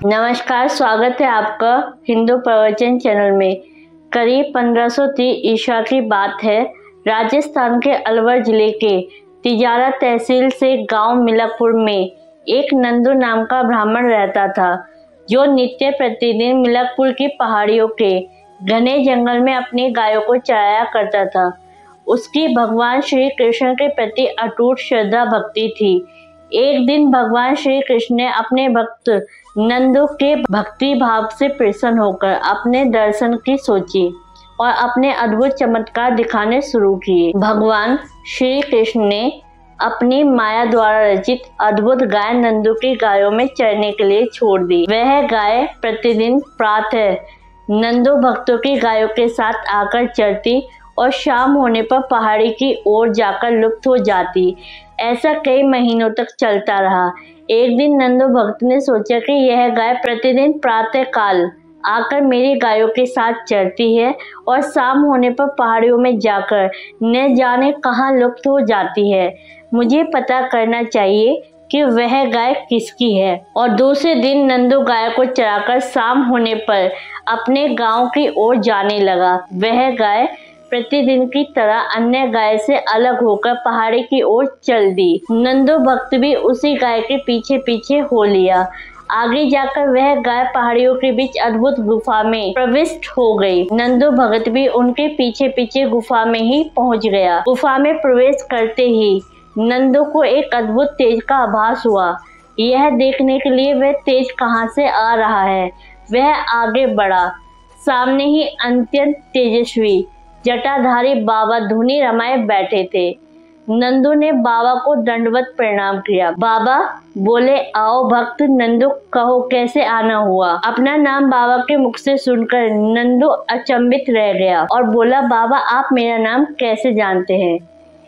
नमस्कार, स्वागत है आपका हिंदू प्रवचन चैनल में। करीब 1530 ईस्वी की बात है। राजस्थान के अलवर जिले के तिजारा तहसील से गांव मिलकपुर में एक नंदू नाम का ब्राह्मण रहता था, जो नित्य प्रतिदिन मिलकपुर की पहाड़ियों के घने जंगल में अपनी गायों को चराया करता था। उसकी भगवान श्री कृष्ण के प्रति अटूट श्रद्धा भक्ति थी। एक दिन भगवान श्री कृष्ण ने अपने भक्त नंदू के भक्ति भाव से प्रसन्न होकर अपने दर्शन की सोची और अपने अद्भुत चमत्कार दिखाने शुरू किए। भगवान श्री कृष्ण ने अपनी माया द्वारा रचित अद्भुत गाय नंदू की गायों में चरने के लिए छोड़ दी। वह गाय प्रतिदिन प्रातः नंदू भक्तों की गायों के साथ आकर चरती और शाम होने पर पहाड़ी की ओर जाकर लुप्त हो जाती। ऐसा कई महीनों तक चलता रहा। एक दिन नंदू भक्त ने सोचा कि यह गाय प्रतिदिन प्रातः काल आकर मेरी गायों के साथ चरती है और शाम होने पर पहाड़ियों में जाकर न जाने कहाँ लुप्त हो जाती है। मुझे पता करना चाहिए कि वह गाय किसकी है। और दूसरे दिन नंदू गाय को चराकर शाम होने पर अपने गांव की ओर जाने लगा। वह गाय प्रतिदिन की तरह अन्य गाय से अलग होकर पहाड़ी की ओर चल दी। नंदू भक्त भी उसी गाय के पीछे पीछे हो लिया। आगे जाकर वह गाय पहाड़ियों के बीच अद्भुत गुफा में प्रविष्ट हो गई। नंदू भक्त भी उनके पीछे पीछे गुफा में ही पहुंच गया। गुफा में प्रवेश करते ही नंदू को एक अद्भुत तेज का आभास हुआ। यह देखने के लिए वह तेज कहां से आ रहा है। वह आगे बढ़ा। सामने ही अत्यंत तेजस्वी जटाधारी बाबा धुनी रमाए बैठे थे। नंदू ने बाबा को दंडवत प्रणाम किया। बाबा बोले, आओ भक्त नंदू, कहो कैसे आना हुआ। अपना नाम बाबा के मुख से सुनकर नंदू अचंभित रह गया और बोला, बाबा आप मेरा नाम कैसे जानते हैं?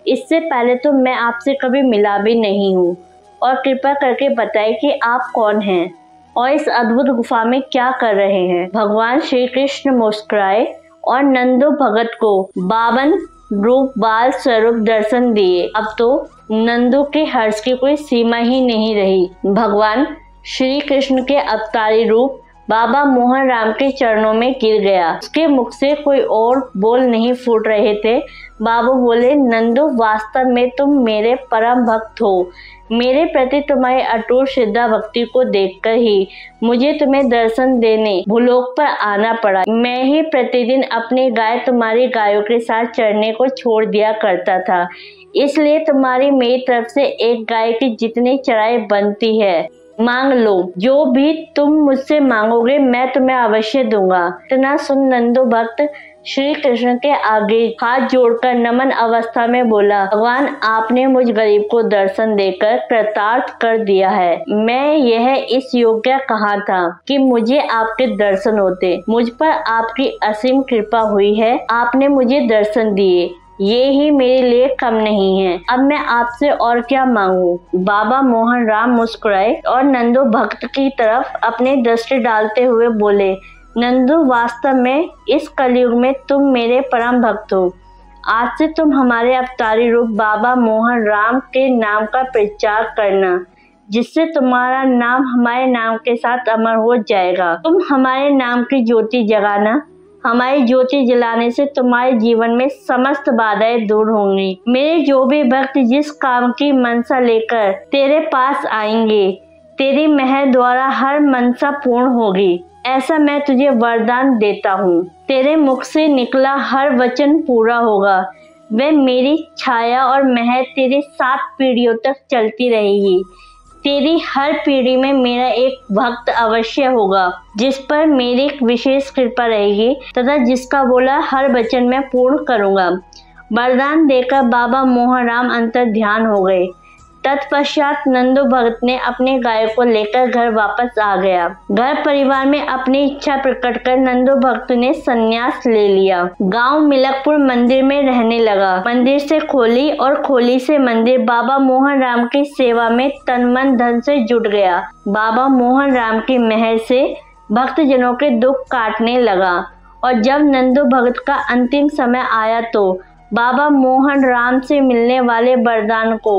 इससे पहले तो मैं आपसे कभी मिला भी नहीं हूँ, और कृपा करके बताइए कि आप कौन हैं और इस अद्भुत गुफा में क्या कर रहे हैं। भगवान श्री कृष्ण मुस्कुराए और नंदू भगत को 52 रूप बाल स्वरूप दर्शन दिए। अब तो नंदू के हर्ष की कोई सीमा ही नहीं रही। भगवान श्री कृष्ण के अवतारी रूप बाबा मोहन राम के चरणों में गिर गया। उसके मुख से कोई और बोल नहीं फूट रहे थे। बाबा बोले, नंदू वास्तव में तुम मेरे परम भक्त हो। मेरे प्रति तुम्हारी अटूट श्रद्धा भक्ति को देखकर ही मुझे तुम्हें दर्शन देने भूलोक पर आना पड़ा। मैं ही प्रतिदिन अपनी गाय तुम्हारी गायों के साथ चरने को छोड़ दिया करता था, इसलिए तुम्हारी मेरी तरफ से एक गाय की जितनी चराई बनती है मांग लो। जो भी तुम मुझसे मांगोगे मैं तुम्हें अवश्य दूंगा। इतना सुन नंदू भक्त श्री कृष्ण के आगे हाथ जोड़कर नमन अवस्था में बोला, भगवान आपने मुझ गरीब को दर्शन देकर कृतार्थ कर दिया है। मैं यह इस योग्य कहाँ था कि मुझे आपके दर्शन होते। मुझ पर आपकी असीम कृपा हुई है, आपने मुझे दर्शन दिए, ये ही मेरे लिए कम नहीं है। अब मैं आपसे और क्या मांगू। बाबा मोहन राम मुस्कुराए और नंदू भक्त की तरफ अपनी दृष्टि डालते हुए बोले, नंदू वास्तव में इस कलयुग में तुम मेरे परम भक्त हो। आज से तुम हमारे अवतारी रूप बाबा मोहन राम के नाम का प्रचार करना, जिससे तुम्हारा नाम हमारे नाम के साथ अमर हो जाएगा। तुम हमारे नाम की ज्योति जगाना। हमारी ज्योति जलाने से तुम्हारे जीवन में समस्त बाधाएं दूर होंगी। मेरे जो भी भक्त जिस काम की मनसा लेकर तेरे पास आएंगे, तेरी मेहर द्वारा हर मनसा पूर्ण होगी, ऐसा मैं तुझे वरदान देता हूँ। तेरे मुख से निकला हर वचन पूरा होगा। वह मेरी छाया और मेहर तेरी 7 पीढ़ियों तक चलती रहेगी। तेरी हर पीढ़ी में मेरा एक भक्त अवश्य होगा, जिस पर मेरी विशेष कृपा रहेगी तथा जिसका बोला हर वचन मैं पूर्ण करूँगा। वरदान देकर बाबा मोहन राम अंतर ध्यान हो गए। तत्पश्चात नंदू भगत ने अपने गाय को लेकर घर वापस आ गया। घर परिवार में अपनी इच्छा प्रकट कर नंदू भक्त ने संन्यास ले लिया। गांव मिलकपुर मंदिर में रहने लगा। मंदिर से खोली और खोली से मंदिर बाबा मोहन राम की सेवा में तन मन धन से जुट गया। बाबा मोहन राम की मेहर से भक्तजनों के दुख काटने लगा और जब नंदू भगत का अंतिम समय आया तो बाबा मोहन राम से मिलने वाले वरदान को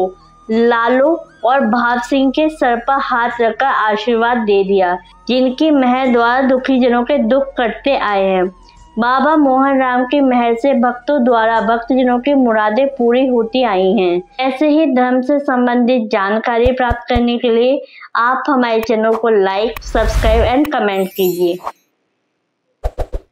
लालू और भाव सिंह के सर पर हाथ रखकर आशीर्वाद दे दिया, जिनकी महर द्वारा दुखी जनों के दुख कटते आए हैं। बाबा मोहन राम की महर से भक्तों द्वारा भक्तजनों की मुरादें पूरी होती आई हैं। ऐसे ही धर्म से संबंधित जानकारी प्राप्त करने के लिए आप हमारे चैनल को लाइक, सब्सक्राइब एंड कमेंट कीजिए।